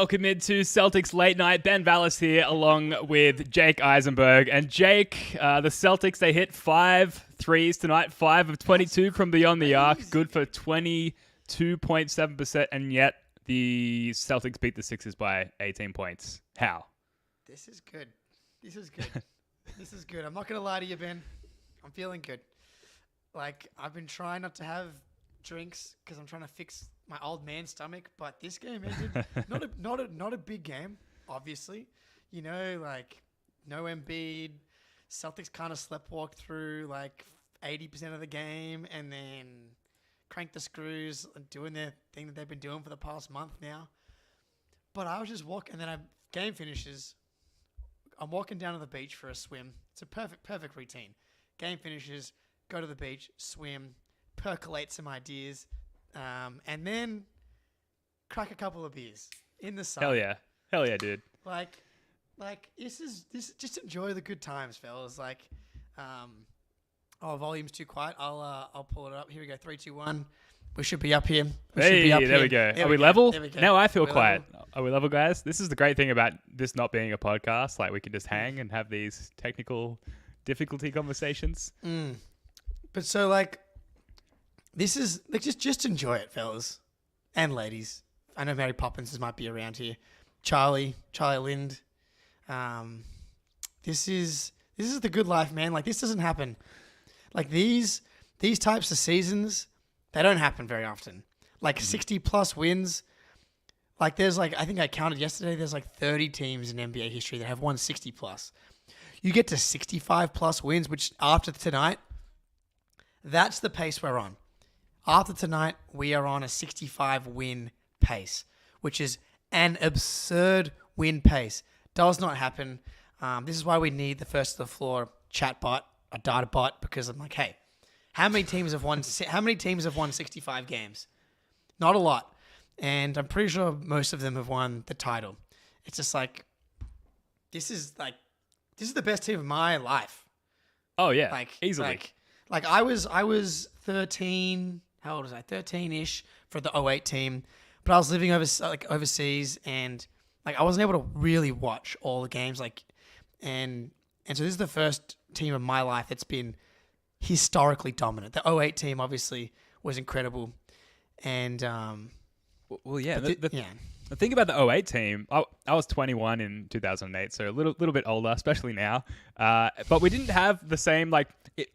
welcome into Celtics Late Night. Ben Vallis here along with Jake Eisenberg. And Jake, the Celtics, they hit 5 threes tonight, 5 of 22 from beyond the arc, good for 22.7%, and yet the Celtics beat the Sixers by 18 points. How? This is good. This is good. This is good. I'm not going to lie to you, Ben. I'm feeling good. Like, I've been trying not to have drinks because I'm trying to fix my old man stomach, but this game ended not a big game, obviously. You know, like no Embiid. Celtics kind of sleptwalked through like 80% of the game and then cranked the screws and doing their thing that they've been doing for the past month now. But I was just walking, and then game finishes. I'm walking down to the beach for a swim. It's a perfect routine. Game finishes, go to the beach, swim, percolate some ideas, and then crack a couple of beers in the sun. Hell yeah, dude. Like this just enjoy the good times, fellas. Like, volume's too quiet. I'll pull it up. Here we go. 3, 2, 1. We should be up here. There we go. Are we level? There we go. Now I feel quiet. Are we level, guys? This is the great thing about this not being a podcast. Like, we can just hang and have these technical difficulty conversations. But so, like, this is like just enjoy it, fellas and ladies. I know Mary Poppins might be around here. Charlie Lind. This is the good life, man. Like, this doesn't happen. Like, these types of seasons, they don't happen very often. Like 60 plus wins. Like, there's like, I think I counted yesterday, there's like 30 teams in NBA history that have won 60 plus. You get to 65 plus wins, which after tonight, that's the pace we're on. After tonight, we are on a 65 win pace, which is an absurd win pace. Does not happen. This is why we need the first of the floor chat bot, a data bot, because I'm like, hey, how many teams have won 65 games? Not a lot. And I'm pretty sure most of them have won the title. It's just like, this is the best team of my life. Oh yeah, like easily. Like I was 13. How old was I? 13-ish for the 08 team. But I was living overseas, and like I wasn't able to really watch all the games. And so this is the first team of my life that's been historically dominant. The 08 team obviously was incredible, and well, yeah. The thing about the 08 team, I was 21 in 2008, so a little bit older, especially now. But we didn't have the same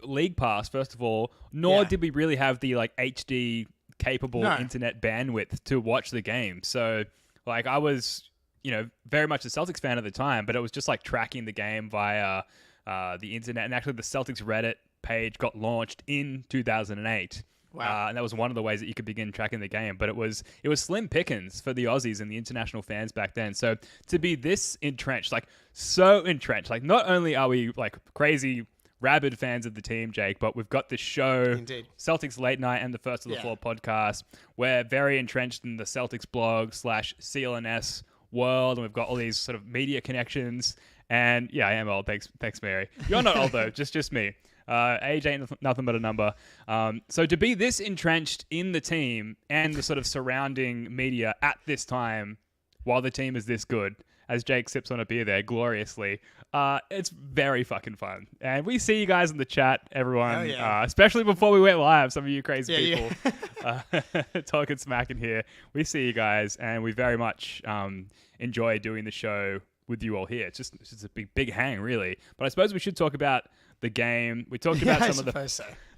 league pass, first of all, nor did we really have the HD capable internet bandwidth to watch the game. So like I was, very much a Celtics fan at the time, but it was just like tracking the game via the internet. And actually the Celtics Reddit page got launched in 2008. Wow. And that was one of the ways that you could begin tracking the game. But it was slim pickings for the Aussies and the international fans back then. So to be this entrenched, so entrenched, not only are we crazy rabid fans of the team, Jake, but we've got this show, Indeed. Celtics Late Night and the First of the Floor podcast. We're very entrenched in the Celtics blog / CLNS world. And we've got all these sort of media connections. And yeah, I am old. Thanks, Mary. You're not old though, just me. Age ain't nothing but a number. So to be this entrenched in the team and the sort of surrounding media at this time, while the team is this good, as Jake sips on a beer there gloriously, it's very fucking fun. And we see you guys in the chat, everyone, especially before we went live, some of you crazy people talking smack in here. We see you guys, and we very much enjoy doing the show with you all here. It's just a big hang, really. But I suppose we should talk about the game. We talked about some of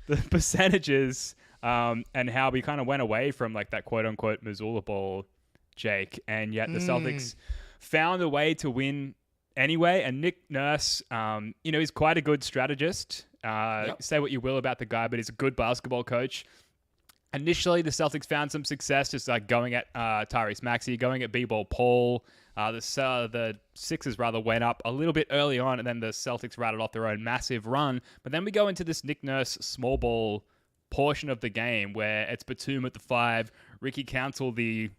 the percentages and how we kind of went away from that quote-unquote Mazzulla ball, Jake, and yet the Celtics found a way to win anyway. And Nick Nurse, he's quite a good strategist. Say what you will about the guy, but he's a good basketball coach. Initially, the Celtics found some success just going at Tyrese Maxey, going at B-ball Paul. The Sixers went up a little bit early on, and then the Celtics rattled off their own massive run. But then we go into this Nick Nurse small ball portion of the game where it's Batum at the 5, Ricky Council the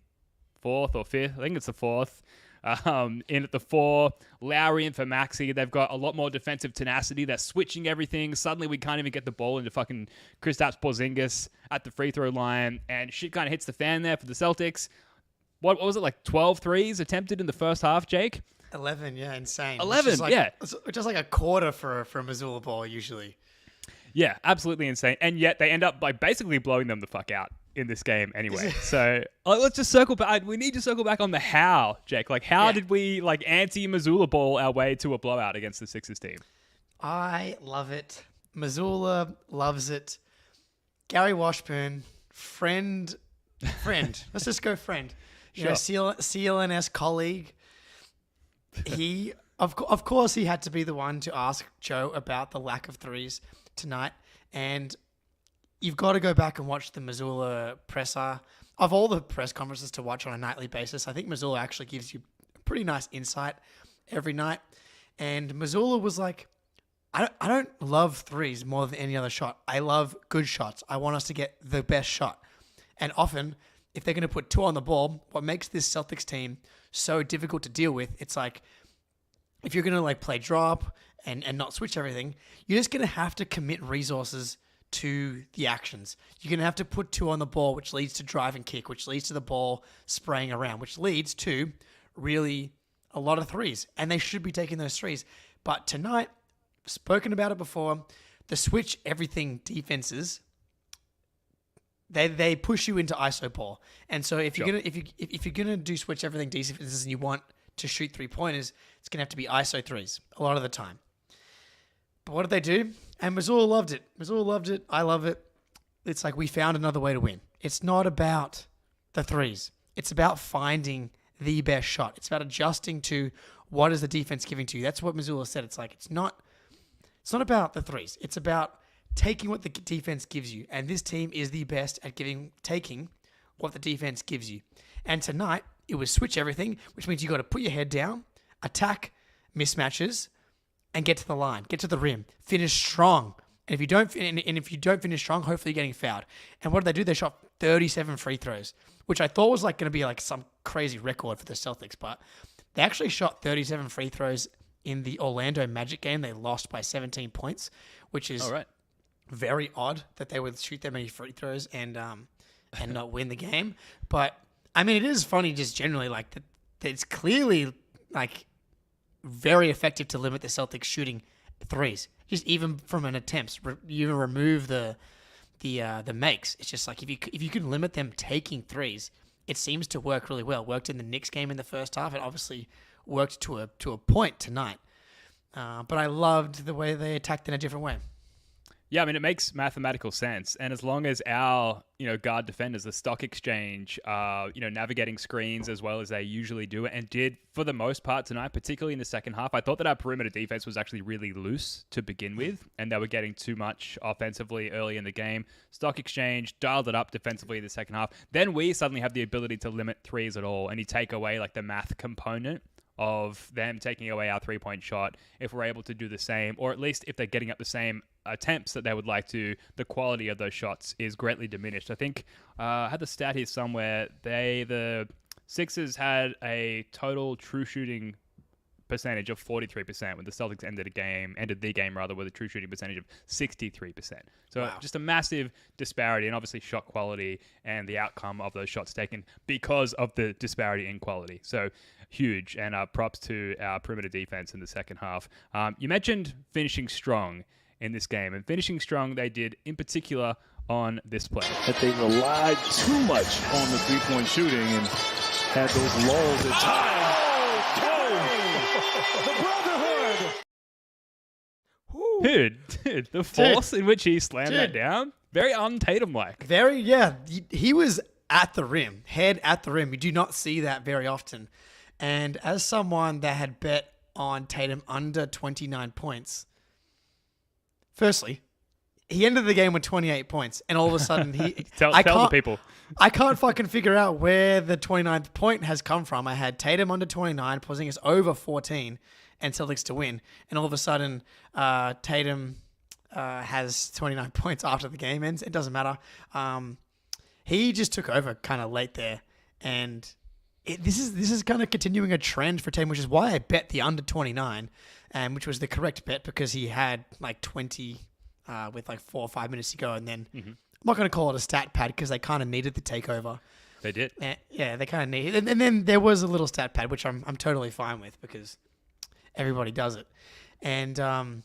4th or 5th, I think it's the 4th, in at the 4, Lowry in for Maxey. They've got a lot more defensive tenacity. They're switching everything. Suddenly we can't even get the ball into fucking Kristaps Porzingis at the free throw line, and shit kind of hits the fan there for the Celtics. what was it, like 12 threes attempted in the first half, Jake? 11, yeah, insane. 11, yeah. It's just like a quarter for a Mazzulla ball usually. Yeah, absolutely insane. And yet they end up by basically blowing them the fuck out in this game anyway. So let's just circle back. We need to circle back on the how, Jake. Like, how did we anti-Missoula ball our way to a blowout against the Sixers team? I love it. Mazzulla loves it. Gary Washburn, friend. Let's just go friend. You know, CLNS colleague. He, of course, he had to be the one to ask Joe about the lack of threes tonight. And you've got to go back and watch the Mazzulla presser. Of all the press conferences to watch on a nightly basis, I think Mazzulla actually gives you pretty nice insight every night. And Mazzulla was like, I don't love threes more than any other shot. I love good shots. I want us to get the best shot. And often, if they're going to put 2 on the ball, what makes this Celtics team so difficult to deal with, it's like, if you're going to play drop and not switch everything, you're just going to have to commit resources to the actions. You're going to have to put 2 on the ball, which leads to drive and kick, which leads to the ball spraying around, which leads to really a lot of threes. And they should be taking those threes. But tonight, spoken about it before, the switch everything defenses, they push you into ISO ball. And so if you're gonna do switch everything defenses and you want to shoot 3-pointers, it's gonna have to be ISO threes a lot of the time. But what did they do? And Mazzulla loved it. Mazzulla loved it. I love it. It's like we found another way to win. It's not about the threes. It's about finding the best shot. It's about adjusting to what is the defense giving to you. That's what Mazzulla said. It's like it's not about the threes. It's about taking what the defense gives you. And this team is the best at taking what the defense gives you. And tonight, it was switch everything, which means you got to put your head down, attack mismatches, and get to the line, get to the rim, finish strong. And if you don't finish strong, hopefully you're getting fouled. And what did they do? They shot 37 free throws, which I thought was going to be some crazy record for the Celtics, but they actually shot 37 free throws in the Orlando Magic game. They lost by 17 points, which is very odd that they would shoot that many free throws and not win the game. But I mean, it is funny just generally that it's clearly very effective to limit the Celtics shooting threes. Just even from an attempt, you remove the makes. It's just if you can limit them taking threes, it seems to work really well. Worked in the Knicks game in the first half. It obviously worked to a point tonight. But I loved the way they attacked in a different way. Yeah, I mean, it makes mathematical sense. And as long as our, guard defenders, the stock exchange, navigating screens as well as they usually do and did for the most part tonight, particularly in the second half, I thought that our perimeter defense was actually really loose to begin with. And they were getting too much offensively early in the game. Stock exchange dialed it up defensively in the second half. Then we suddenly have the ability to limit threes at all. And you take away the math component of them taking away our 3-point shot. If we're able to do the same, or at least if they're getting up the same attempts that they would like to, the quality of those shots is greatly diminished. I think I had the stat here somewhere. The Sixers had a total true shooting percentage of 43% when the Celtics ended the game with a true shooting percentage of 63%. So just a massive disparity, and obviously shot quality and the outcome of those shots taken because of the disparity in quality. So huge, and props to our perimeter defense in the second half. You mentioned finishing strong in this game, and finishing strong they did in particular on this play. That they relied too much on the three-point shooting and had those lulls at times. The brotherhood. Dude, the force in which he slammed that down, very un-Tatum-like. Very, yeah. He was at the rim, head at the rim. You do not see that very often. And as someone that had bet on Tatum under 29 points, firstly, he ended the game with 28 points, and all of a sudden tell the people. I can't fucking figure out where the 29th point has come from. I had Tatum under 29, Porzingis over 14, and Celtics to win. And all of a sudden, Tatum has 29 points after the game ends. It doesn't matter. He just took over kind of late there, and this is kind of continuing a trend for Tatum, which is why I bet the under 29, which was the correct bet because he had 20 with 4 or 5 minutes to go, and then I'm not going to call it a stat pad because they kind of needed the takeover. They did. Yeah, they kind of need it. And then there was a little stat pad, which I'm totally fine with because everybody does it. And the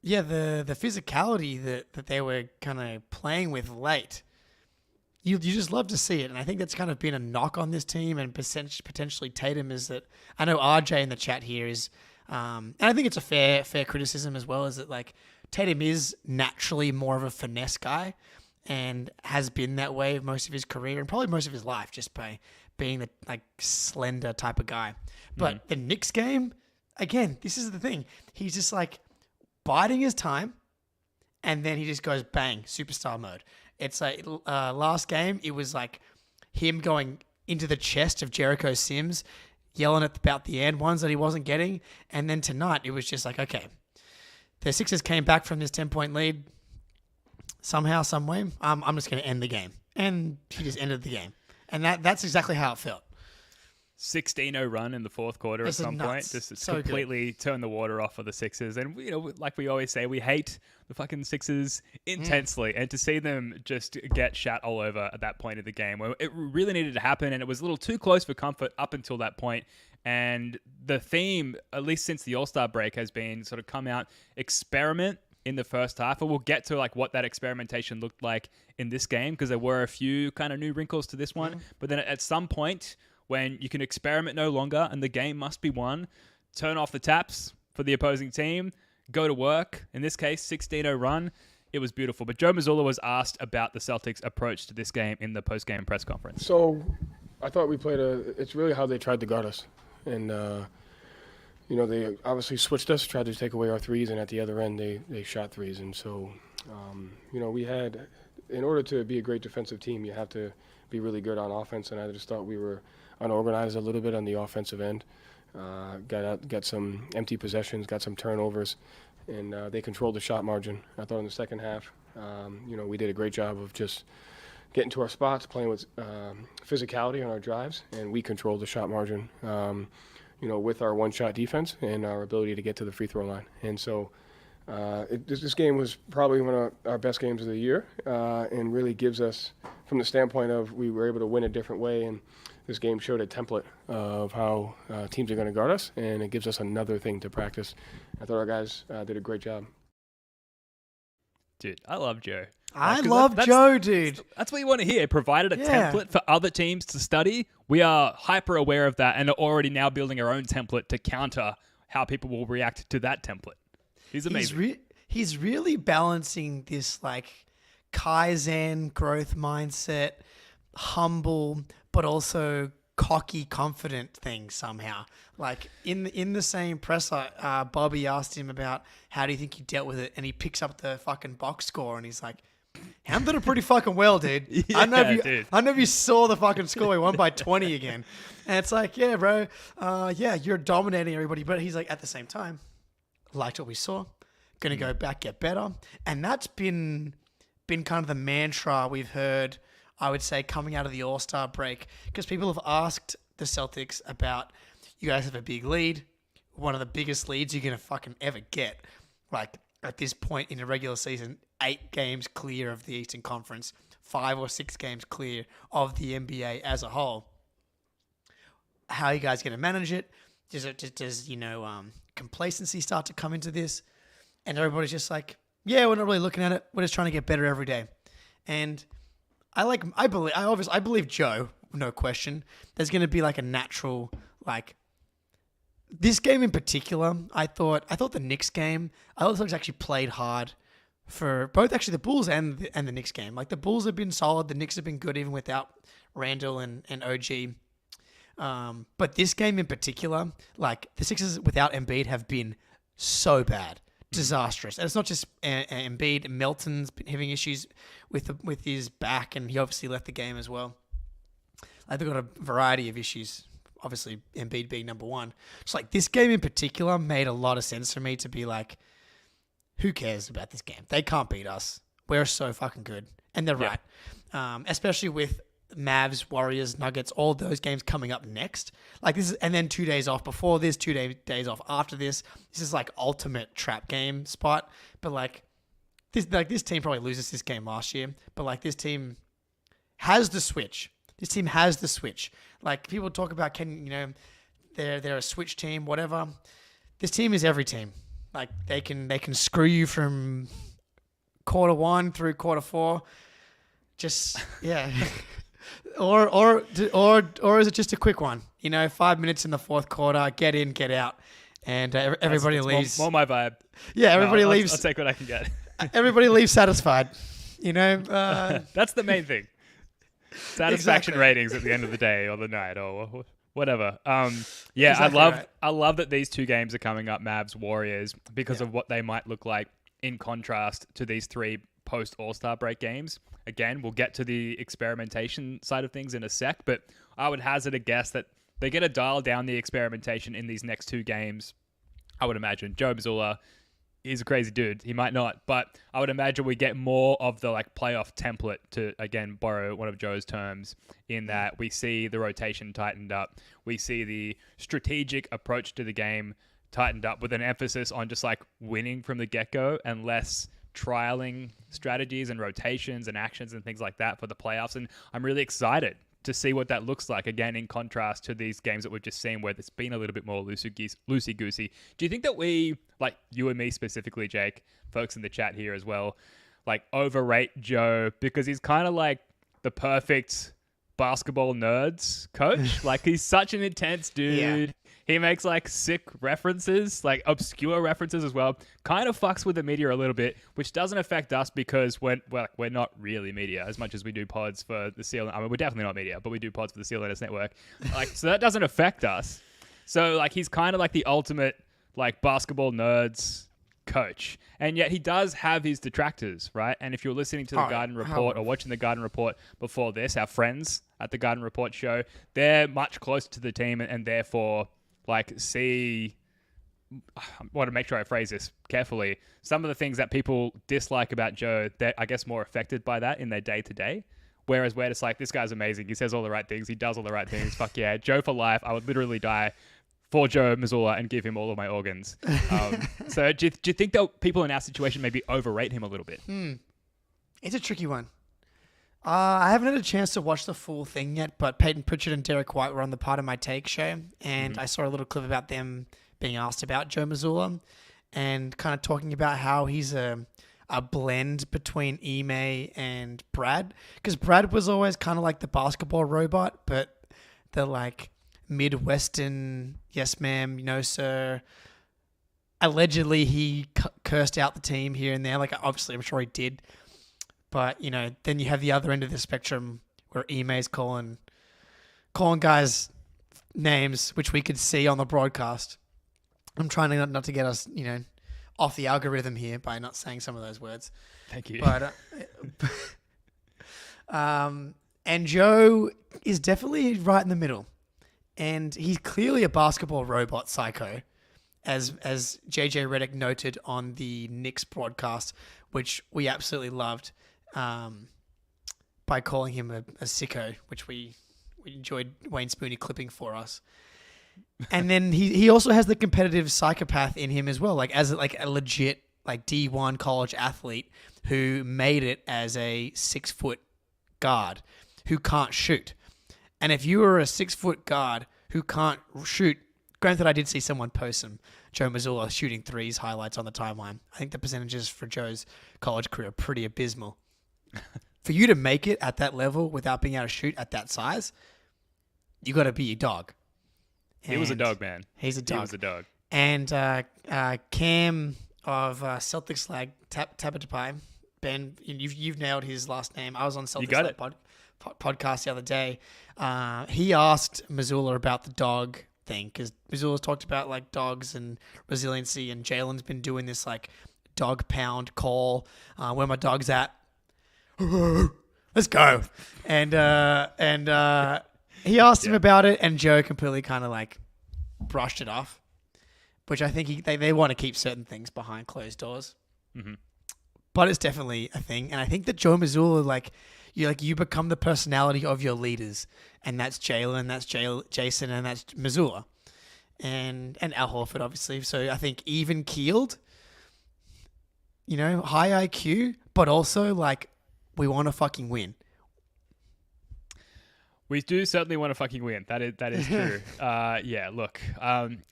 physicality that they were kind of playing with late, you just love to see it. And I think that's kind of been a knock on this team and potentially Tatum is that, I know RJ in the chat here is, and I think it's a fair criticism as well, is that like Tatum is naturally more of a finesse guy and has been that way most of his career and probably most of his life just by being the like slender type of guy. But the Knicks game, again, this is the thing. He's just like biding his time and then he just goes bang, superstar mode. It's like last game, it was like him going into the chest of Jericho Sims, yelling about the and ones that he wasn't getting. And then tonight, it was just like, okay, the Sixers came back from this 10-point lead somehow, some way. I'm just going to end the game. And he just ended the game. And that's exactly how it felt. 16-0 run in the fourth quarter at some point. Just so completely turned the water off for the Sixers. And, like we always say, we hate the fucking Sixers intensely. And to see them just get shat all over at that point of the game, where it really needed to happen, and it was a little too close for comfort up until that point. And the theme, at least since the All-Star break, has been sort of come out, experiment in the first half. And we'll get to like what that experimentation looked like in this game, because there were a few kind of new wrinkles to this one. But then at some point, when you can experiment no longer and the game must be won, turn off the taps for the opposing team, go to work. In this case, 16-0 run. It was beautiful. But Joe Mazzulla was asked about the Celtics' approach to this game in the post-game press conference. So I thought we played it's really how they tried to guard us. And, they obviously switched us, tried to take away our threes, and at the other end, they shot threes. And so, we had, in order to be a great defensive team, you have to be really good on offense. And I just thought we were unorganized a little bit on the offensive end. Got some empty possessions, got some turnovers, and they controlled the shot margin. I thought in the second half, we did a great job of just getting to our spots, playing with physicality on our drives, and we controlled the shot margin, with our one-shot defense and our ability to get to the free throw line. And so this game was probably one of our best games of the year, and really gives us, from the standpoint of we were able to win a different way, and this game showed a template of how teams are going to guard us, and it gives us another thing to practice. I thought our guys did a great job. Dude, I love Joe. I love Joe, dude. That's what you want to hear. Provided a template for other teams to study. We are hyper aware of that and are already now building our own template to counter how people will react to that template. He's amazing. He's really balancing this like Kaizen growth mindset, humble, but also cocky, confident thing somehow. Like in the same presser, Bobby asked him about how do you think he dealt with it, and he picks up the fucking box score and he's like, handled it pretty fucking well, dude. Yeah, I don't know if you saw the fucking score. We won by 20 again. And it's like, yeah, bro. You're dominating everybody. But he's like, at the same time, liked what we saw. Going to go back, get better. And that's been kind of the mantra we've heard, I would say, coming out of the All-Star break. Because people have asked the Celtics about, you guys have a big lead. One of the biggest leads you're going to fucking ever get. Like, at this point in the regular season, 8 games clear of the Eastern Conference, 5 or 6 games clear of the NBA as a whole. How are you guys going to manage it? Does complacency start to come into this? And everybody's just like, yeah, we're not really looking at it. We're just trying to get better every day. And I believe Joe, no question. There's going to be like a natural, like, this game in particular, I thought the Knicks game, I thought the Celtics actually played hard for both actually the Bulls and the Knicks game. Like the Bulls have been solid, the Knicks have been good even without Randall and OG. But this game in particular, like the Sixers without Embiid have been so bad, disastrous. And it's not just Embiid. Melton's been having issues with his back, and he obviously left the game as well. Like they've got a variety of issues. Obviously, Embiid being number one. Just like this game in particular made a lot of sense for me to be like, who cares about this game? They can't beat us. We're so fucking good. And they're right. Especially with Mavs, Warriors, Nuggets, all those games coming up next. Like this is, and then 2 days off before this, 2 days off after this. This is like ultimate trap game spot. But like this team probably loses this game last year. But like this team has the switch. This team has the switch. Like people talk about, they're a switch team, whatever. This team is every team. Like they can screw you from quarter 1 through quarter 4. Just yeah. or is it just a quick one? 5 minutes in the fourth quarter, get in, get out, and everybody leaves. More my vibe. Yeah, everybody leaves. I'll take what I can get. Everybody leaves satisfied. That's the main thing. Satisfaction Exactly. ratings at the end of the day or the night or whatever. Yeah, Exactly I love that these 2 games are coming up, Mavs Warriors, because Yeah. of what they might look like in contrast to these 3 post All-Star break games. Again, we'll get to the experimentation side of things in a sec, but I would hazard a guess that they're going to dial down the experimentation in these next 2 games. I would imagine Joe Mazzulla, he's a crazy dude. He might not, but I would imagine we get more of the playoff template, to again borrow one of Joe's terms, in that we see the rotation tightened up. We see the strategic approach to the game tightened up with an emphasis on just winning from the get-go and less trialing strategies and rotations and actions and things like that for the playoffs. And I'm really excited to see what that looks like, again, in contrast to these games that we've just seen where it's been a little bit more loosey-goosey. Do you think that we, you and me specifically, Jake, folks in the chat here as well, overrate Joe because he's kind of the perfect basketball nerds coach? He's such an intense dude. Yeah. He makes sick references, obscure references as well. Kind of fucks with the media a little bit, which doesn't affect us because we're not really media as much as we do pods for the CLN. I mean, we're definitely not media, but we do pods for the CLNS network. So that doesn't affect us. So he's kind of the ultimate basketball nerds coach, and yet he does have his detractors, right? And if you're listening to the Garden Report or watching the Garden Report before this, our friends at the Garden Report show, they're much closer to the team and therefore see, I want to make sure I phrase this carefully, some of the things that people dislike about Joe, they're, I guess, more affected by that in their day-to-day. Whereas we're just this guy's amazing. He says all the right things. He does all the right things. Fuck yeah. Joe for life. I would literally die for Joe Mazzulla and give him all of my organs. So do you think that people in our situation maybe overrate him a little bit? It's a tricky one. I haven't had a chance to watch the full thing yet, but Peyton Pritchard and Derek White were on the Part of My Take show, and I saw a little clip about them being asked about Joe Mazzulla and kind of talking about how he's a blend between Ime and Brad, because Brad was always kind of the basketball robot, but the Midwestern yes ma'am, no sir. Allegedly, he cursed out the team here and there. Obviously, I'm sure he did. But, then you have the other end of the spectrum where Ime's calling guys names, which we could see on the broadcast. I'm trying not to get us, off the algorithm here by not saying some of those words. Thank you. But, and Joe is definitely right in the middle. And he's clearly a basketball robot psycho, as JJ Redick noted on the Knicks broadcast, which we absolutely loved. By calling him a sicko, which we enjoyed Wayne Spooney clipping for us. And then he also has the competitive psychopath in him as well, as a legit D1 college athlete who made it as a 6-foot guard who can't shoot. And if you were a 6-foot guard who can't shoot, granted I did see someone post some Joe Mazzulla shooting threes highlights on the timeline. I think the percentages for Joe's college career are pretty abysmal. For you to make it at that level without being able to shoot at that size, you got to be a dog. He was a dog, man. He's a dog. He was a dog. And Cam of Celtics Slag, Tabatapai, Ben, you've nailed his last name. I was on Celtics Slag podcast the other day. He asked Mazzulla about the dog thing because Mazzulla's talked about dogs and resiliency, and Jaylen's been doing this dog pound call. Where my dog's at? Let's go. And he asked him about it, and Joe completely kind of brushed it off, which I think they want to keep certain things behind closed doors. Mm-hmm. But it's definitely a thing, and I think that Joe Mazzulla, you become the personality of your leaders, and that's Jaylen, that's Jason, and that's Mazzulla, and Al Horford, obviously. So I think even keeled, high IQ, but also we want to fucking win. We do certainly want to fucking win. That is true. Yeah, look,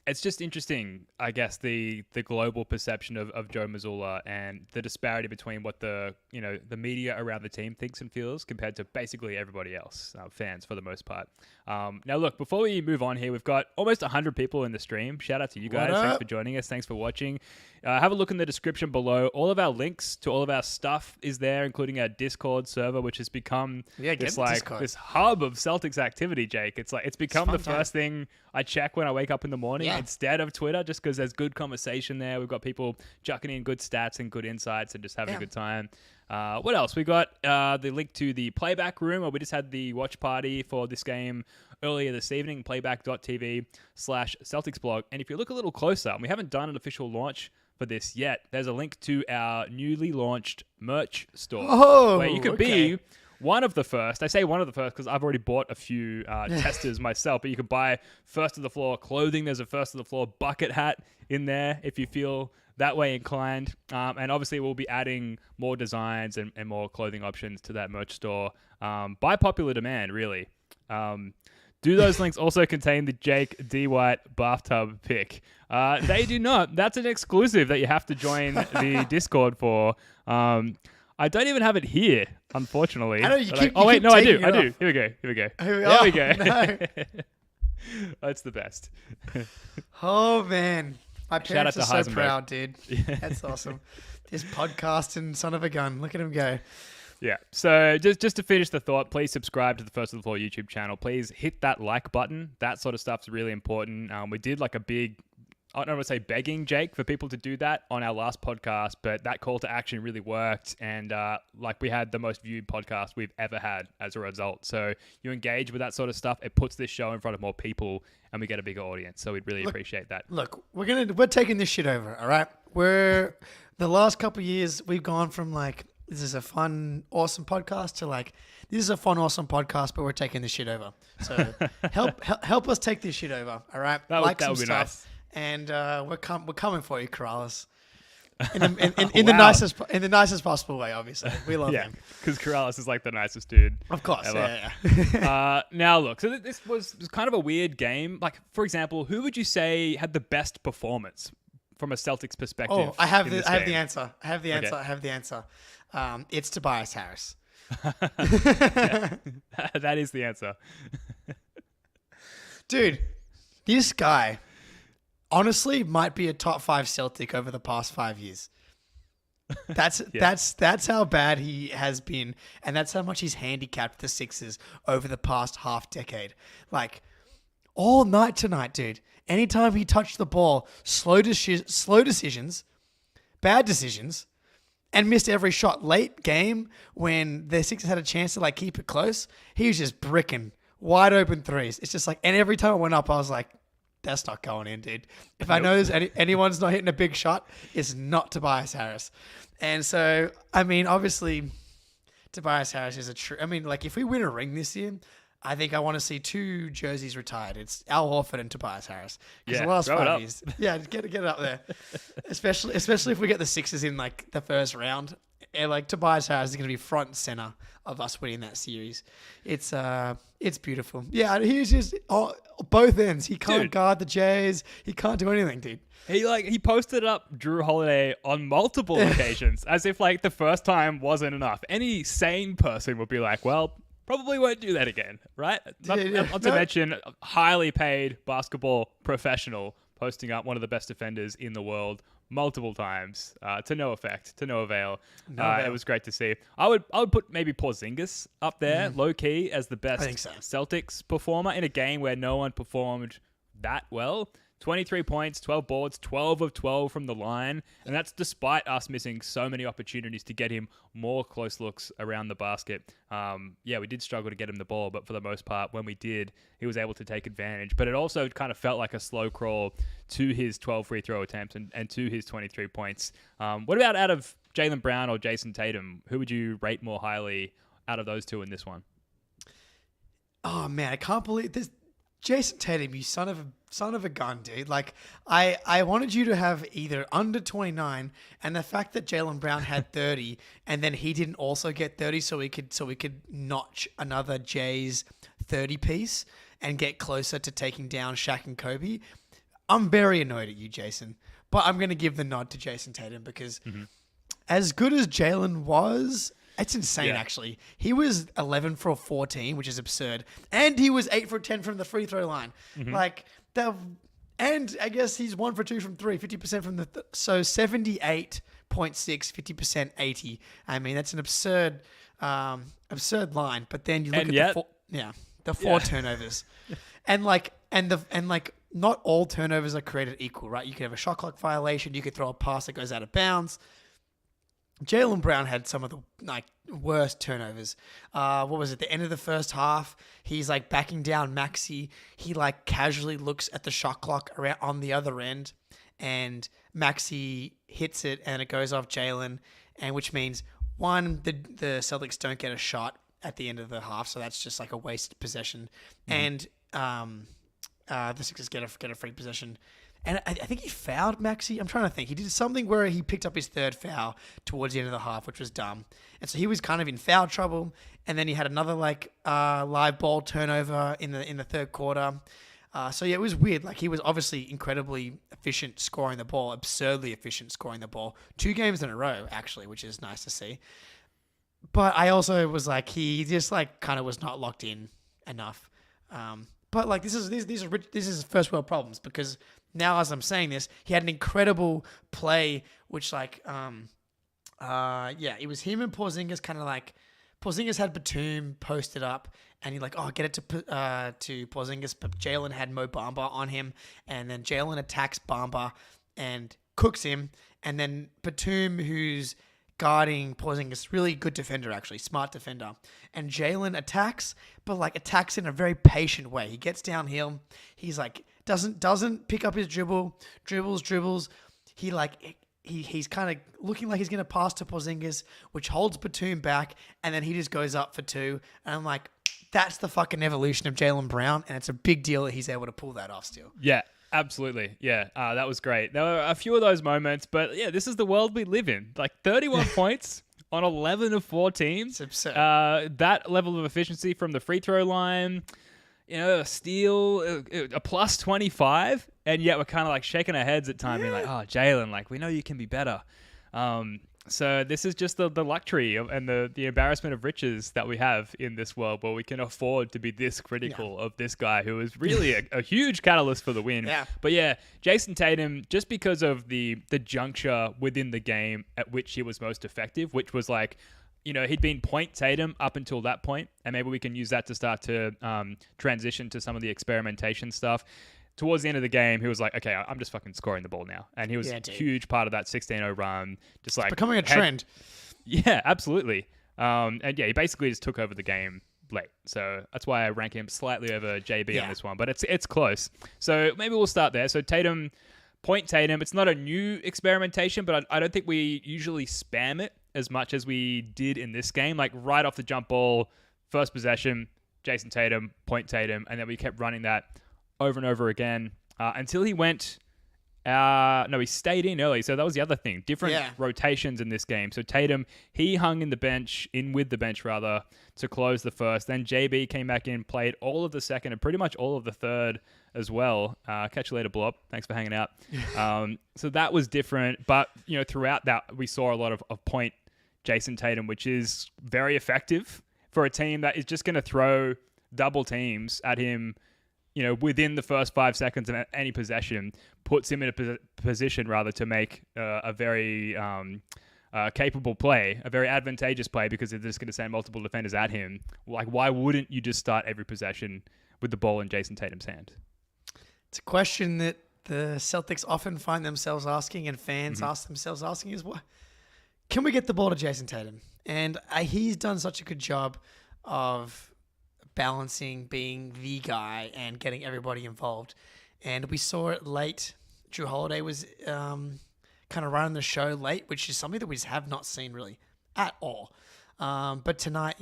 it's just interesting, I guess, the global perception of Joe Mazzulla and the disparity between what the media around the team thinks and feels compared to basically everybody else, fans for the most part. Now, look, before we move on here, we've got almost 100 people in the stream. Shout out to you guys. Thanks for joining us. Thanks for watching. Have a look in the description below. All of our links to all of our stuff is there, including our Discord server, which has become this hub of Celtics activity, Jake. It's become the first thing I check when I wake up in the morning instead of Twitter, just because there's good conversation there. We've got people chucking in good stats and good insights and just having a good time. What else? We got the link to the playback room, where we just had the watch party for this game earlier this evening, playback.tv/Celtics blog. And if you look a little closer, and we haven't done an official launch for this yet, there's a link to our newly launched merch store where you could be one of the first. I say one of the first because I've already bought a few testers myself, but you could buy first of the floor clothing. There's a first of the floor bucket hat in there if you feel that way inclined. And obviously we'll be adding more designs and more clothing options to that merch store by popular demand, really. Do those links also contain the Jake D. White bathtub pick? They do not. That's an exclusive that you have to join the Discord for. I don't even have it here, unfortunately. I know, I do. Here we go. There we go. No. That's the best. Oh, man. My parents are so Heisenberg. proud, dude. That's awesome. This podcasting son of a gun. Look at him go. Yeah. So just to finish the thought, please subscribe to the First of the Floor YouTube channel. Please hit that like button. That sort of stuff's really important. We did like a big, I don't want to say begging, Jake, for people to do that on our last podcast, but that call to action really worked. And we had the most viewed podcast we've ever had as a result. So you engage with that sort of stuff. It puts this show in front of more people and we get a bigger audience. So we'd really appreciate that. Look, we're taking this shit over. All right. The last couple of years, we've gone from this is a fun, awesome podcast to this is a fun, awesome podcast, but we're taking this shit over. So help us take this shit over. All right. That would be stuff. Nice. And we're coming for you, Corrales. In the nicest possible way, obviously. We love him. Because Corrales is the nicest dude. Of course. Ever. Yeah. Now look, so this was kind of a weird game. For example, who would you say had the best performance from a Celtics perspective? Oh, I have the answer. I have the answer. It's Tobias Harris. That is the answer. Dude, this guy honestly might be a top 5 Celtic over the past 5 years. That's how bad he has been, and that's how much he's handicapped the Sixers over the past half decade. All night tonight, dude. Anytime he touched the ball, slow decisions, bad decisions, and missed every shot. Late game, when the Sixers had a chance to keep it close, he was just bricking wide open threes. It's just and every time it went up, I was like, that's not going in, dude. If I know there's anyone's not hitting a big shot, it's not Tobias Harris. And so, obviously, Tobias Harris is a true... if we win a ring this year, I think I want to see 2 jerseys retired. It's Al Horford and Tobias Harris. Because the last 5 years... Yeah, get it up there. Especially if we get the Sixers in, the first round. Tobias Harris is going to be front and center of us winning that series. It's beautiful. Yeah, he's just both ends. He can't guard the Jays. He can't do anything, dude. He posted up Drew Holiday on multiple occasions as if the first time wasn't enough. Any sane person would be well, probably won't do that again, right? Not to mention highly paid basketball professional posting up one of the best defenders in the world multiple times to no effect, to no avail. It was great to see. I would put maybe Porzingis up there, low key, as the best Celtics performer in a game where no one performed that well. 23 points, 12 boards, 12 of 12 from the line. And that's despite us missing so many opportunities to get him more close looks around the basket. We did struggle to get him the ball, but for the most part, when we did, he was able to take advantage. But it also kind of felt like a slow crawl to his 12 free throw attempts and to his 23 points. What about out of Jaylen Brown or Jason Tatum? Who would you rate more highly out of those two in this one? Oh, man, I can't believe this. Jason Tatum, you son of a gun, dude. I wanted you to have either under 29, and the fact that Jaylen Brown had 30, and then he didn't also get 30, so we could notch another Jays 30-piece and get closer to taking down Shaq and Kobe, I'm very annoyed at you, Jason. But I'm going to give the nod to Jason Tatum because as good as Jaylen was, it's insane, actually. He was 11 for 14, which is absurd. And he was 8 for 10 from the free throw line. And I guess he's 1 for 2 from 3, 50% from the... so 78.6, 50%, 80. I mean, that's an absurd line. But then you look the four turnovers. And not all turnovers are created equal, right? You could have a shot clock violation. You could throw a pass that goes out of bounds. Jaylen Brown had some of the worst turnovers. What was it? The end of the first half, he's backing down Maxey. He casually looks at the shot clock around on the other end, and Maxey hits it, and it goes off Jaylen, and which means one, the Celtics don't get a shot at the end of the half, so that's just a wasted possession, and the Sixers get a free possession. And I think he fouled Maxey. I'm trying to think. He did something where he picked up his third foul towards the end of the half, which was dumb. And so he was kind of in foul trouble. And then he had another live ball turnover in the third quarter. So yeah, it was weird. He was obviously incredibly efficient scoring the ball, absurdly efficient scoring the ball. 2 games in a row, actually, which is nice to see. But I also was he just kind of was not locked in enough. But this is first world problems because now as I'm saying this, he had an incredible play, which it was him and Porzingis kind of Porzingis had Batum posted up and he get it to Porzingis, but Jaylen had Mo Bamba on him, and then Jaylen attacks Bamba and cooks him, and then Batum, who's guarding Porzingis, really good defender actually, smart defender, and Jaylen attacks, but attacks in a very patient way. He gets downhill, he's doesn't pick up his dribbles. He's kind of looking like he's gonna pass to Porzingis, which holds Batum back, and then he just goes up for 2, and I'm that's the fucking evolution of Jaylen Brown, and it's a big deal that he's able to pull that off still. Yeah. Absolutely. Yeah. That was great. There were a few of those moments, but yeah, this is the world we live in. 31 points on 11 of 4 teams. It's absurd. That level of efficiency from the free throw line, a steal, a plus 25, and yet we're kind of shaking our heads at times, being oh, Jaylen, we know you can be better. So this is just the luxury and the embarrassment of riches that we have in this world, where we can afford to be this critical of this guy who is really a huge catalyst for the win. Yeah. But yeah, Jason Tatum, just because of the juncture within the game at which he was most effective, which was he'd been point Tatum up until that point, and maybe we can use that to start to transition to some of the experimentation stuff. Towards the end of the game, he was okay, I'm just fucking scoring the ball now. And he was a huge part of that 16-0 run. Just it's becoming a trend. Yeah, absolutely. And yeah, he basically just took over the game late. So that's why I rank him slightly over JB on this one. But it's close. So maybe we'll start there. So Tatum, point Tatum. It's not a new experimentation, but I don't think we usually spam it as much as we did in this game. Right off the jump ball, first possession, Jason Tatum, point Tatum. And then we kept running that over and over again until he went... he stayed in early, so that was the other thing. Different rotations in this game. So Tatum, he hung with the bench to close the first. Then JB came back in, played all of the second and pretty much all of the third as well. Catch you later, Blob. Thanks for hanging out. So that was different. But, throughout that, we saw a lot of point Jason Tatum, which is very effective for a team that is just going to throw double teams at him within the first 5 seconds of any possession, puts him in a position rather to make a very capable play, a very advantageous play, because they're just going to send multiple defenders at him. Why wouldn't you just start every possession with the ball in Jason Tatum's hand? It's a question that the Celtics often find themselves asking, and fans ask themselves asking, is what? Can we get the ball to Jason Tatum? And he's done such a good job of balancing being the guy and getting everybody involved. And we saw it late. Drew Holiday was kind of running the show late, which is something that we just have not seen really at all. But tonight,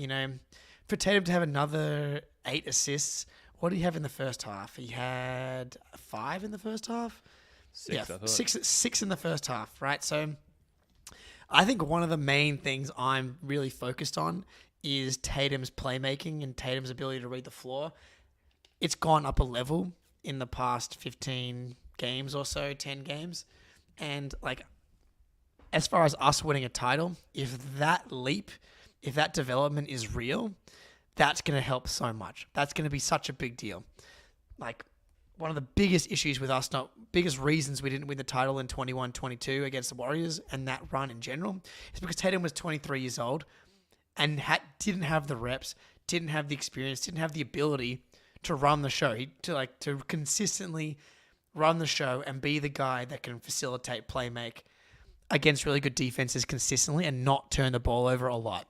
for Tatum to have another 8 assists, what did he have in the first half? He had 5 in the first half? 6, I thought. Six in the first half, right? So I think one of the main things I'm really focused on is Tatum's playmaking and Tatum's ability to read the floor. It's gone up a level in the past 15 games or so, 10 games. And like, as far as us winning a title, if that development is real, that's going to help so much. That's going to be such a big deal. Like, one of the biggest issues with us, biggest reasons we didn't win the title in 21-22 against the Warriors and that run in general, is because Tatum was 23 years old and didn't have the reps, didn't have the experience, didn't have the ability to run the show, to consistently run the show and be the guy that can facilitate playmake against really good defenses consistently and not turn the ball over a lot.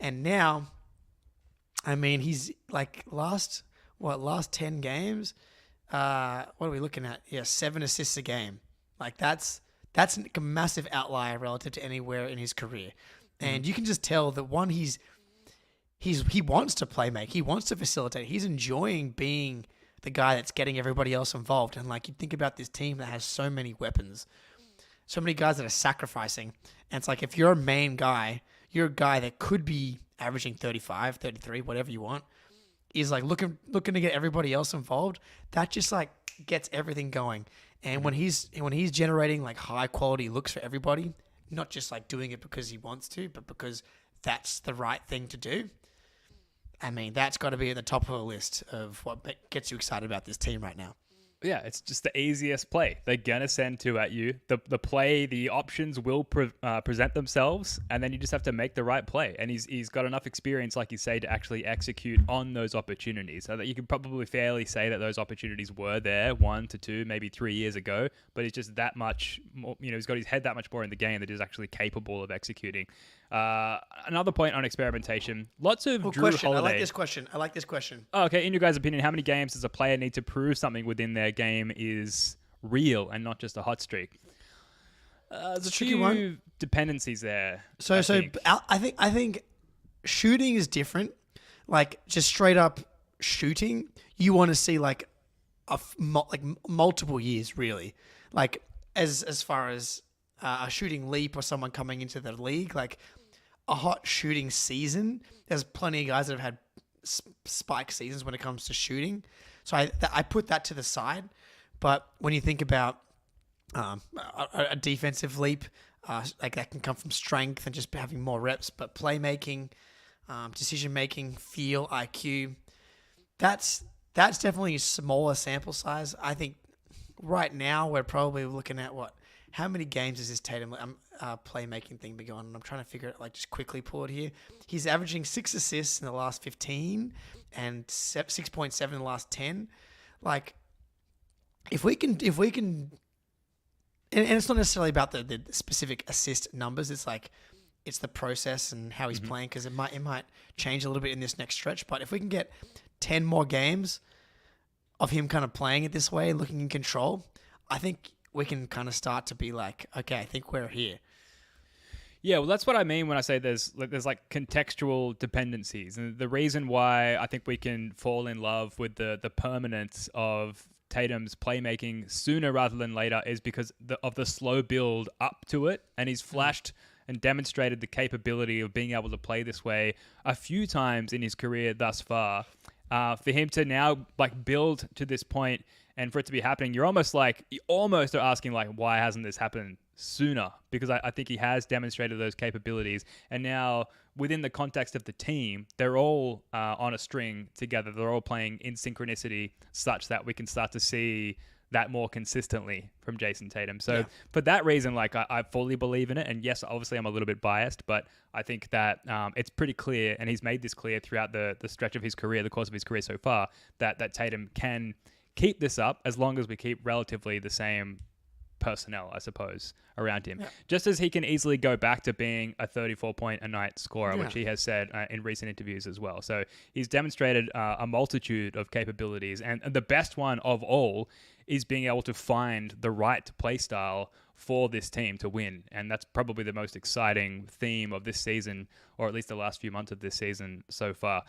And now, I mean, he's like last 10 games. What are we looking at? Yeah, 7 assists a game. Like that's a massive outlier relative to anywhere in his career. And you can just tell that one, he wants to play make. He wants to facilitate. He's enjoying being the guy that's getting everybody else involved. And like, you think about this team that has so many weapons, so many guys that are sacrificing. And it's like, if you're a main guy, you're a guy that could be averaging 35, 33, whatever you want, is like looking to get everybody else involved. That just like gets everything going. And when he's generating like high quality looks for everybody, not just like doing it because he wants to, but because that's the right thing to do. I mean, that's got to be at the top of the list of what gets you excited about this team right now. Yeah, it's just the easiest play. They're going to send two at you. The options will present themselves, and then you just have to make the right play. And he's got enough experience, like you say, to actually execute on those opportunities. So that you can probably fairly say that those opportunities were there 1 to 2, maybe 3 years ago, but he's just that much more, he's got his head that much more in the game that he's actually capable of executing. Another point on experimentation. Lots of Drew Holiday. I like this question. Oh, okay, in your guys' opinion, how many games does a player need to prove something within their game is real and not just a hot streak? There's a few dependencies there. I think shooting is different. Like, just straight up shooting, you want to see like multiple years, really. Like, as far as a shooting leap or someone coming into the league, like a hot shooting season, there's plenty of guys that have had spike seasons when it comes to shooting. So I put that to the side. But when you think about a defensive leap, like that can come from strength and just having more reps, but playmaking, decision making, feel, IQ, that's definitely a smaller sample size. I think right now we're probably looking at how many games has this Tatum playmaking thing been going on? I'm trying to figure it, like, just quickly pull it here. He's averaging 6 assists in the last 15 and 6.7 in the last 10. Like, if we can, and it's not necessarily about the specific assist numbers. It's like, it's the process and how he's playing, because it might change a little bit in this next stretch. But if we can get 10 more games of him kind of playing it this way, looking in control, I think we can kind of start to be like, okay, I think we're here. Yeah, well, that's what I mean when I say there's like contextual dependencies. And the reason why I think we can fall in love with the permanence of Tatum's playmaking sooner rather than later is because of the slow build up to it. And he's flashed and demonstrated the capability of being able to play this way a few times in his career thus far. For him to now like build to this point and for it to be happening, you almost are asking, like, why hasn't this happened sooner? Because I think he has demonstrated those capabilities. And now within the context of the team, they're all on a string together. They're all playing in synchronicity such that we can start to see that more consistently from Jason Tatum. So for that reason, like, I fully believe in it. And yes, obviously I'm a little bit biased, but I think that it's pretty clear, and he's made this clear throughout the stretch of his career, the course of his career so far, that Tatum can keep this up as long as we keep relatively the same personnel, I suppose, around him. Yeah. Just as he can easily go back to being a 34-point-a-night scorer, which he has said in recent interviews as well. So he's demonstrated a multitude of capabilities, and the best one of all is being able to find the right play style for this team to win. And that's probably the most exciting theme of this season, or at least the last few months of this season so far.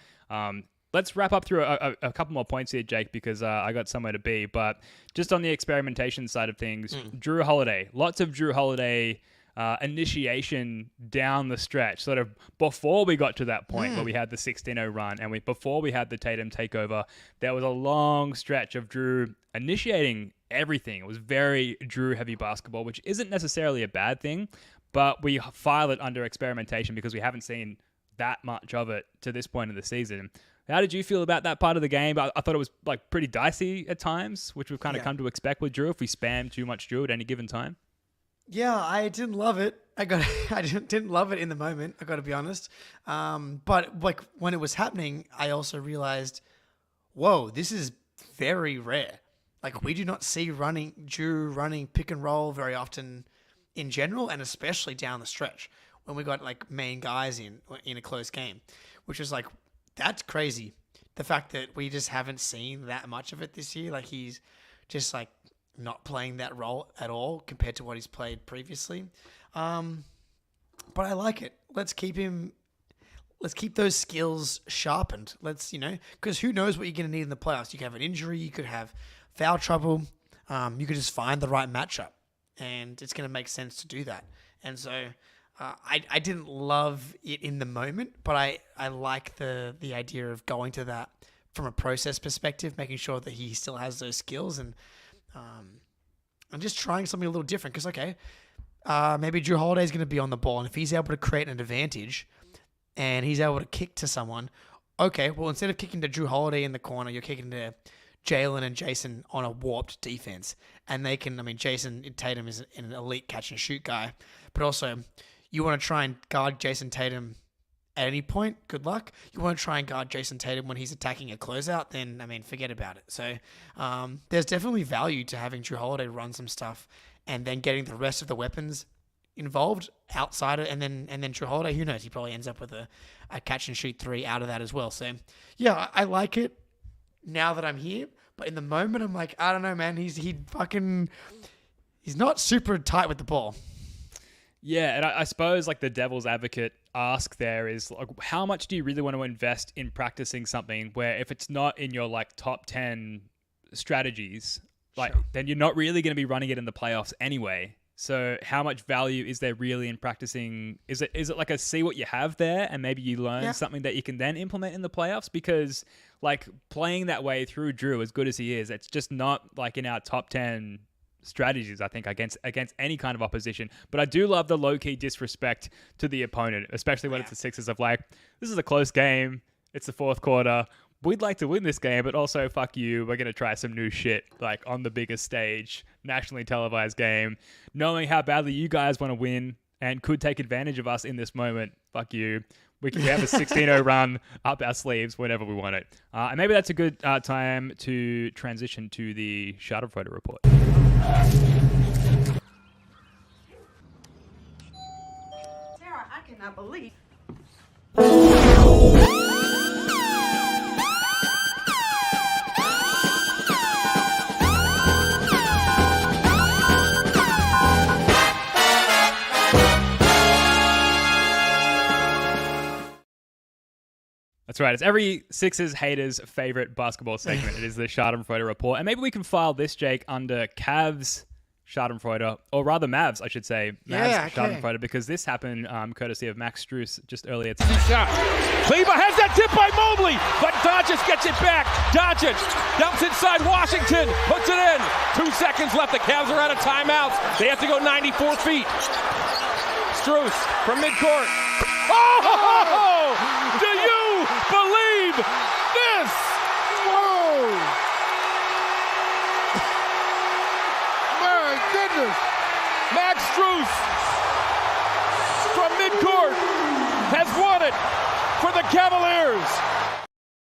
Let's wrap up through a couple more points here, Jake, because I got somewhere to be. But just on the experimentation side of things, Drew Holiday, lots of Drew Holiday initiation down the stretch, sort of before we got to that point where we had the 16-0 run and before we had the Tatum takeover, there was a long stretch of Drew initiating everything. It was very Drew-heavy basketball, which isn't necessarily a bad thing, but we file it under experimentation because we haven't seen that much of it to this point in the season. How did you feel about that part of the game? I thought it was like pretty dicey at times, which we've kind of come to expect with Drew if we spam too much Drew at any given time. Yeah, I didn't love it. I didn't love it in the moment. I got to be honest. But like when it was happening, I also realized, whoa, this is very rare. Like we do not see Drew running pick and roll very often in general, and especially down the stretch when we got like main guys in a close game, which is like. That's crazy. The fact that we just haven't seen that much of it this year. Like he's just like not playing that role at all compared to what he's played previously. But I like it. Let's keep those skills sharpened. Because who knows what you're going to need in the playoffs. You could have an injury. You could have foul trouble. You could just find the right matchup. And it's going to make sense to do that. And so... I didn't love it in the moment, but I like the idea of going to that from a process perspective, making sure that he still has those skills and just trying something a little different. Because, maybe Drew Holiday is going to be on the ball, and if he's able to create an advantage and he's able to kick to someone, okay, well, instead of kicking to Drew Holiday in the corner, you're kicking to Jaylen and Jason on a warped defense. And they can, Jason Tatum is an elite catch and shoot guy, but also... You want to try and guard Jason Tatum at any point, good luck. You want to try and guard Jason Tatum when he's attacking a closeout, then, forget about it. So there's definitely value to having Drew Holiday run some stuff and then getting the rest of the weapons involved outside it. And then Drew Holiday, who knows, he probably ends up with a catch and shoot 3 out of that as well. So, yeah, I like it now that I'm here. But in the moment, I'm like, I don't know, man. He's not super tight with the ball. Yeah, and I suppose like the devil's advocate ask there is like, how much do you really want to invest in practicing something where if it's not in your like top 10 strategies, then you're not really going to be running it in the playoffs anyway. So how much value is there really in practicing? Is it like a see what you have there and maybe you learn something that you can then implement in the playoffs? Because like playing that way through Drew, as good as he is, it's just not like in our top 10 strategies, I think, against any kind of opposition. But I do love the low-key disrespect to the opponent, especially when it's the Sixers of like, this is a close game. It's the fourth quarter. We'd like to win this game, but also, fuck you. We're going to try some new shit, like on the biggest stage, nationally televised game. Knowing how badly you guys want to win and could take advantage of us in this moment, fuck you. We have a 16-0 run up our sleeves whenever we want it. And maybe that's a good time to transition to the Schadenfreude report. Sarah, I cannot believe. That's right. It's every Sixers hater's favorite basketball segment. It is the Schadenfreude report. And maybe we can file this, Jake, under Cavs Schadenfreude, or rather Mavs, I should say. Mavs Schadenfreude, because this happened courtesy of Max Strus just earlier today. Shot. Kleber has that tip by Mobley, but Doncic gets it back. Doncic dumps inside Washington, puts it in. 2 seconds left. The Cavs are out of timeouts. They have to go 94 feet. Strus from midcourt. Oh! Do you believe this? Whoa! My goodness! Max Strus from midcourt has won it for the Cavaliers.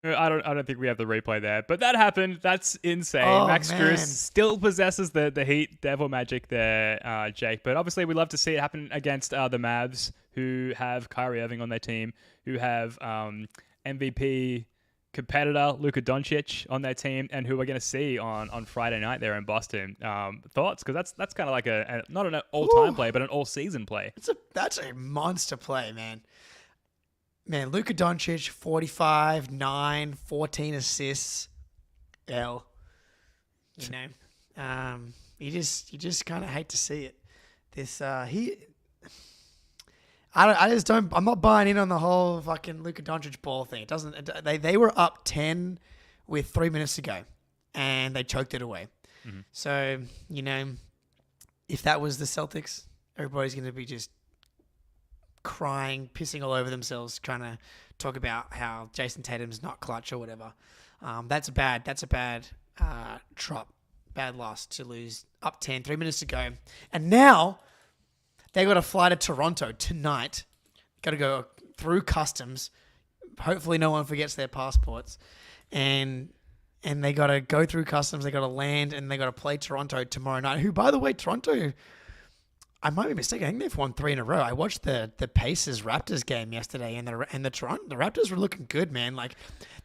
I don't think we have the replay there, but that happened. That's insane. Oh, Max man. Strus still possesses the Heat devil magic there, Jake. But obviously, we'd love to see it happen against the Mavs, who have Kyrie Irving on their team, who have MVP competitor Luka Doncic on their team, and who we're going to see on Friday night there in Boston. Thoughts? Because that's kind of like not an all-time play, but an all-season play. That's a monster play, man. Man, Luka Doncic, 45, 9, 14 assists. You just kind of hate to see it. I'm not buying in on the whole fucking Luka Doncic ball thing. It doesn't. They were up 10 with 3 minutes to go, and they choked it away. Mm-hmm. So if that was the Celtics, everybody's going to be just crying, pissing all over themselves, trying to talk about how Jason Tatum's not clutch or whatever. That's a bad drop, bad loss to lose up 10, 3 minutes to go, and now. They got to fly to Toronto tonight. Got to go through customs. Hopefully no one forgets their passports. And they got to go through customs. They got to land and they got to play Toronto tomorrow night. Who, by the way, Toronto, I might be mistaken. I think they've won 3 in a row. I watched the Pacers Raptors game yesterday, and the Raptors were looking good, man. Like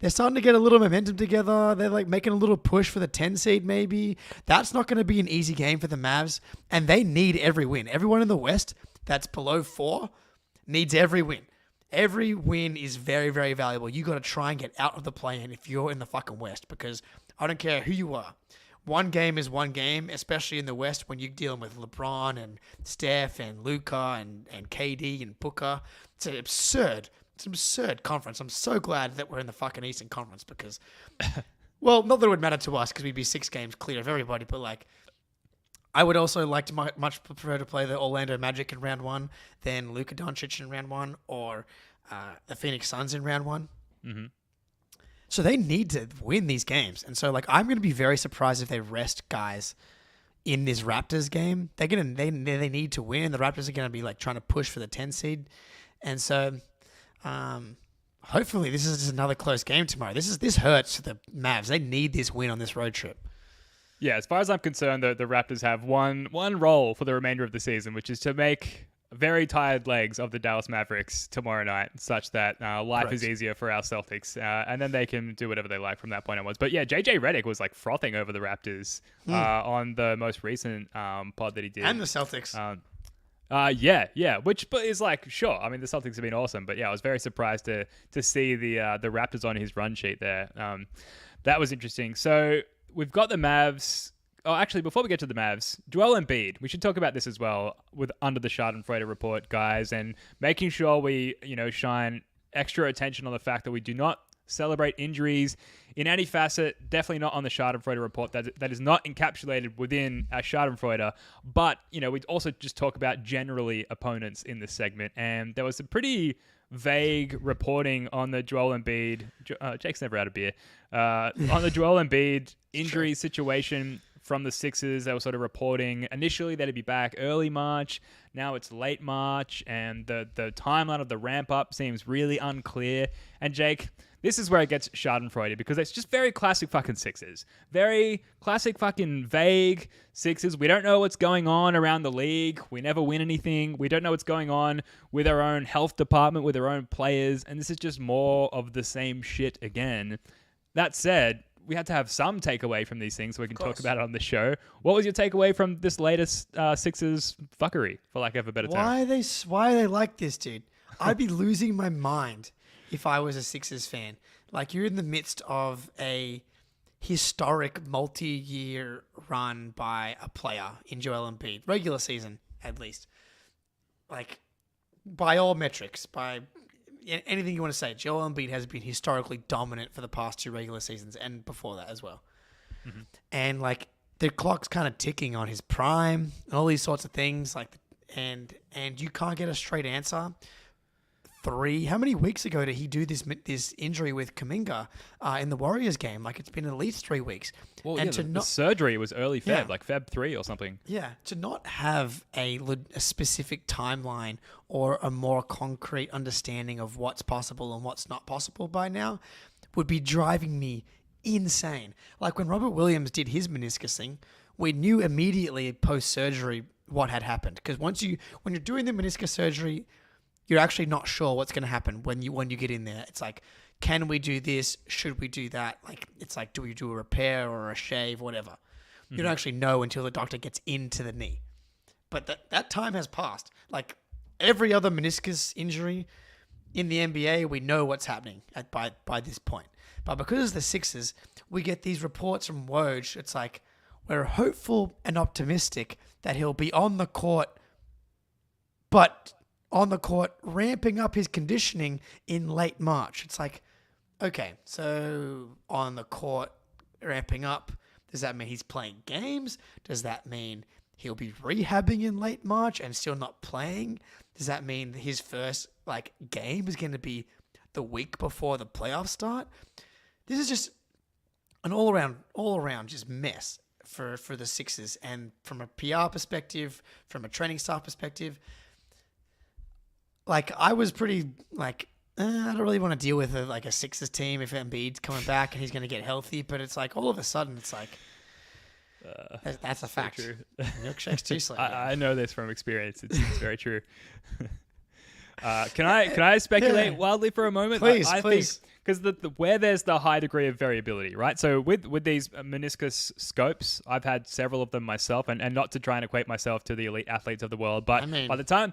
they're starting to get a little momentum together. They're like making a little push for the 10 seed, maybe. That's not going to be an easy game for the Mavs, and they need every win. Everyone in the West that's below 4 needs every win. Every win is very, very valuable. You got to try and get out of the play-in if you're in the fucking West, because I don't care who you are. One game is one game, especially in the West when you're dealing with LeBron and Steph and Luka and KD and Booker. It's absurd. It's an absurd conference. I'm so glad that we're in the fucking Eastern Conference because, well, not that it would matter to us because we'd be 6 games clear of everybody, but like, I would also like to much prefer to play the Orlando Magic in round 1 than Luka Doncic in round 1 or the Phoenix Suns in round 1. Mm-hmm. So they need to win these games. And so, like, I'm going to be very surprised if they rest guys in this Raptors game. They need to win. The Raptors are going to be, like, trying to push for the 10 seed. And so, hopefully this is just another close game tomorrow. This hurts the Mavs. They need this win on this road trip. Yeah, as far as I'm concerned, the Raptors have one role for the remainder of the season, which is to make very tired legs of the Dallas Mavericks tomorrow night, such that life is easier for our Celtics, and then they can do whatever they like from that point onwards. But yeah, JJ Redick was like frothing over the Raptors on the most recent pod that he did, and the Celtics. Yeah, which is like sure. I mean, the Celtics have been awesome, but yeah, I was very surprised to see the Raptors on his run sheet there. That was interesting. So we've got the Mavs. Oh, actually, before we get to the Mavs, Joel Embiid, we should talk about this as well with under the Schadenfreude report, guys, and making sure we, shine extra attention on the fact that we do not celebrate injuries in any facet, definitely not on the Schadenfreude report that is not encapsulated within our Schadenfreude, but, we also just talk about generally opponents in this segment, and there was some pretty vague reporting on the Joel Embiid, Jake's never had a beer, on the Joel Embiid injury situation from the Sixers. They were sort of reporting initially that he'd be back early March. Now it's late March, and the timeline of the ramp up seems really unclear. And Jake, this is where it gets Schadenfreude because it's just very classic fucking Sixers. Very classic fucking vague Sixers. We don't know what's going on around the league. We never win anything. We don't know what's going on with our own health department, with our own players. And this is just more of the same shit again. That said, we had to have some takeaway from these things so we can talk about it on the show. What was your takeaway from this latest Sixers fuckery, for lack of a better term? Why are they like this, dude? I'd be losing my mind if I was a Sixers fan. Like, you're in the midst of a historic multi-year run by a player in Joel Embiid, regular season at least. Like, by all metrics, by anything you want to say, Joel Embiid has been historically dominant for the past 2 regular seasons and before that as well. Mm-hmm. And like the clock's kind of ticking on his prime and all these sorts of things. Like, and you can't get a straight answer. How many weeks ago did he do this injury with Kuminga in the Warriors game? Like, it's been at least 3 weeks. Well, and the surgery was early Feb, like Feb 3 or something. Yeah, to not have a specific timeline or a more concrete understanding of what's possible and what's not possible by now would be driving me insane. Like when Robert Williams did his meniscus thing, we knew immediately post-surgery what had happened. Because when you're doing the meniscus surgery, you're actually not sure what's going to happen when you get in there. It's like, can we do this? Should we do that? Like, it's like, do we do a repair or a shave, whatever? Mm-hmm. You don't actually know until the doctor gets into the knee. But that time has passed. Like every other meniscus injury in the NBA, we know what's happening by this point. But because it's the Sixers, we get these reports from Woj. It's like, we're hopeful and optimistic that he'll be on the court but on the court, ramping up his conditioning in late March. It's like, okay, so on the court, ramping up, does that mean he's playing games? Does that mean he'll be rehabbing in late March and still not playing? Does that mean his first game is going to be the week before the playoffs start? This is just an all around just mess for the Sixers. And from a PR perspective, from a training staff perspective, I was pretty I don't really want to deal with a Sixers team if Embiid's coming back and he's going to get healthy. But it's all of a sudden it's that's a fact. True. Milkshake's too slow. I know this from experience. It's very true. Can I speculate wildly for a moment? Please, I please. think because where there's the high degree of variability, right? So with these meniscus scopes, I've had several of them myself, and not to try and equate myself to the elite athletes of the world, but by the time,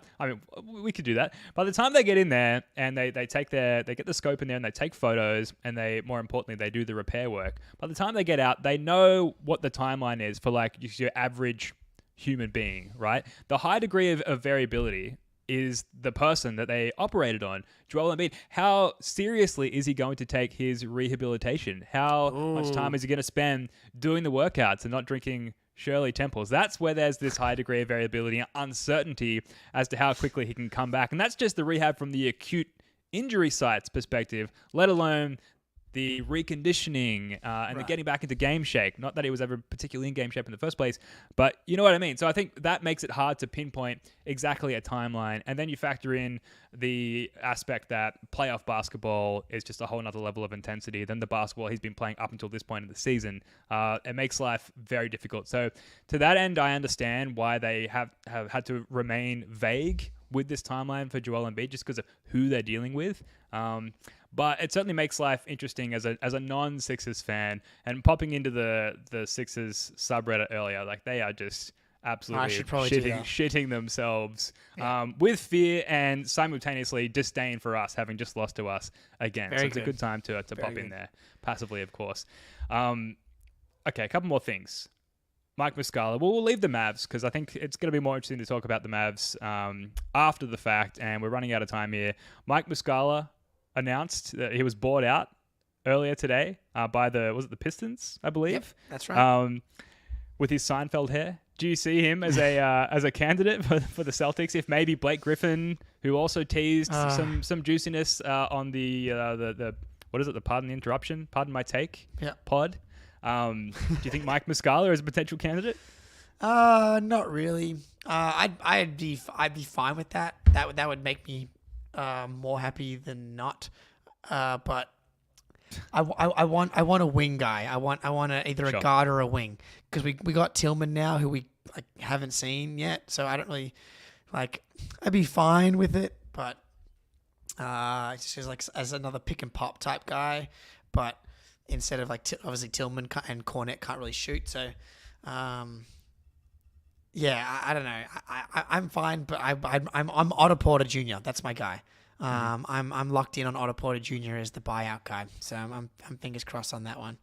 we could do that. By the time they get in there and they get the scope in there and they take photos and more importantly, they do the repair work. By the time they get out, they know what the timeline is for your average human being, right? The high degree of variability is the person that they operated on. Joel Embiid, how seriously is he going to take his rehabilitation? How much time is he going to spend doing the workouts and not drinking Shirley Temples? That's where there's this high degree of variability and uncertainty as to how quickly he can come back. And that's just the rehab from the acute injury sites perspective, let alone the reconditioning and the getting back into game shape. Not that he was ever particularly in game shape in the first place, but you know what I mean. So I think that makes it hard to pinpoint exactly a timeline. And then you factor in the aspect that playoff basketball is just a whole nother level of intensity than the basketball he's been playing up until this point in the season. It makes life very difficult. So to that end, I understand why they have had to remain vague with this timeline for Joel Embiid just because of who they're dealing with. But it certainly makes life interesting as a non-Sixers fan. And popping into the Sixers subreddit earlier, they are just absolutely shitting themselves with fear and simultaneously disdain for us having just lost to us again. So it's a good time to pop in there passively, of course. Okay, a couple more things. Mike Muscala. We'll leave the Mavs because I think it's going to be more interesting to talk about the Mavs after the fact, and we're running out of time here. Mike Muscala announced that he was bought out earlier today by the Pistons, I believe. Yep, that's right. With his Seinfeld hair. Do you see him as a candidate for the Celtics? If maybe Blake Griffin, who also teased some juiciness on the what is it? The Pardon My Take pod. Do you think Mike Muscala is a potential candidate? Not really. I'd be fine with that. That would make me more happy than not. But I want a wing guy. I want either a guard or a wing because we got Tillman now who we haven't seen yet. So I don't really I'd be fine with it, but it just feels as another pick and pop type guy, but instead of obviously Tillman and Cornette can't really shoot. So I don't know. I'm fine, but I'm Otto Porter Jr. That's my guy. I'm locked in on Otto Porter Jr. as the buyout guy. So I'm fingers crossed on that one.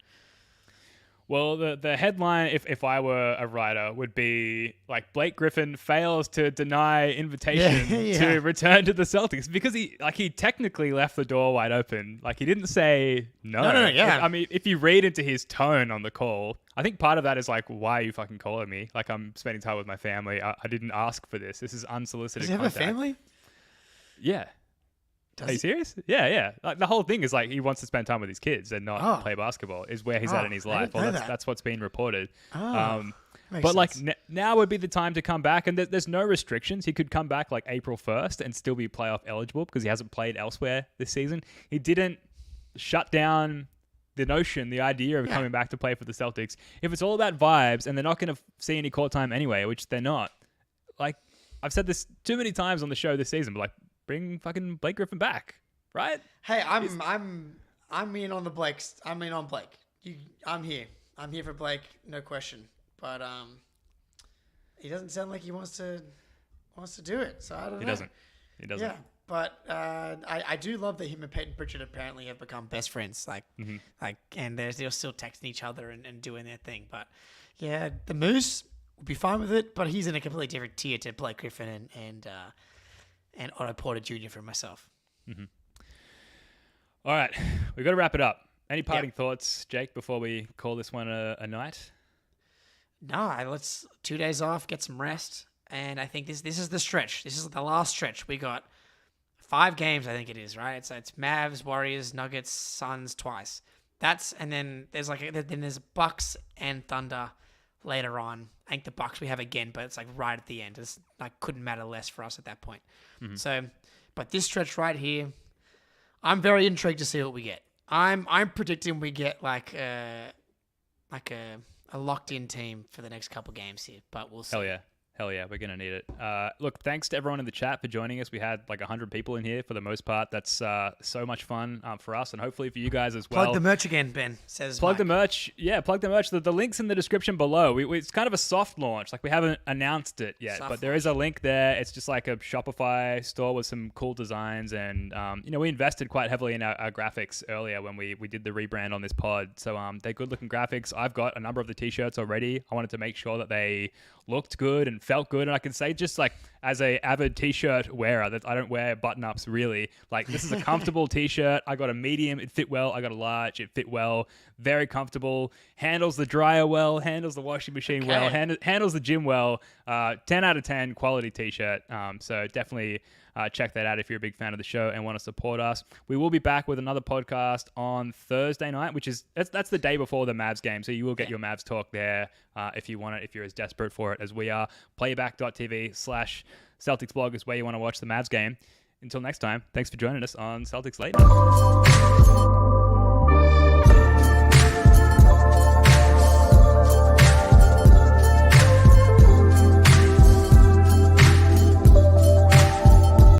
Well, the headline, if I were a writer, would be Blake Griffin fails to deny invitation to return to the Celtics because he technically left the door wide open. He didn't say no. No, yeah. I mean, if you read into his tone on the call, I think part of that is why are you fucking calling me? I'm spending time with my family. I didn't ask for this. This is unsolicited Does he have contact. a family? Yeah. Are you serious? Yeah. The whole thing is he wants to spend time with his kids and not play basketball. Is where he's at in his life. Well, that's what's been reported. But sense. now would be the time to come back, and there's no restrictions. He could come back April 1st and still be playoff eligible because he hasn't played elsewhere this season. He didn't shut down the idea of coming back to play for the Celtics. If it's all about vibes and they're not going to see any court time anyway, which they're not. I've said this too many times on the show this season, but bring fucking Blake Griffin back, right? Hey, I'm in on the Blakes. I'm in on Blake. I'm here. I'm here for Blake, no question. But he doesn't sound like he wants to do it. So I don't know. He doesn't. Yeah, but I do love that him and Peyton Pritchard apparently have become best friends. And they're still texting each other and doing their thing. But yeah, the Moose will be fine with it. But he's in a completely different tier to Blake Griffin and and Otto Porter Jr. for myself. All right, we've got to wrap it up. Any parting thoughts, Jake, before we call this one a night? No, let's 2 days off, get some rest, and I think this is the stretch. This is the last stretch. We got 5 games, I think it is, right? It's Mavs, Warriors, Nuggets, Suns twice. And then there's Bucks and Thunder later on. I think the Bucks we have again, but it's like right at the end. It's like couldn't matter less for us at that point. So, but this stretch right here, I'm very intrigued to see what we get. I'm predicting we get like a locked in team for the next couple games here, but we'll see. Hell yeah, we're going to need it. Look, thanks to everyone in the chat for joining us. We had like 100 people in here for the most part. That's so much fun for us and hopefully for you guys as well. Plug the merch again, Ben, says Plug Mike. the merch. Yeah, plug the merch. The link's in the description below. It's kind of a soft launch. Like we haven't announced it yet, but there is a link there. It's just like a Shopify store with some cool designs. And, we invested quite heavily in our graphics earlier when we did the rebrand on this pod. So they're good looking graphics. I've got a number of the t-shirts already. I wanted to make sure that they looked good and felt good. And I can say just like as a avid t-shirt wearer that I don't wear button-ups really, like this is a comfortable t-shirt. I got a medium, it fit well. I got a large, it fit well. Very comfortable. Handles the dryer well, handles the washing machine well, handles the gym well. 10 out of 10 quality t-shirt. So definitely check that out if you're a big fan of the show and want to support us. We will be back with another podcast on Thursday night, which is that's the day before the Mavs game. So you will get your Mavs talk there if you want it, if you're as desperate for it as we are. Playback.tv/Celtics blog is where you want to watch the Mavs game. Until next time, thanks for joining us on Celtics Late Night.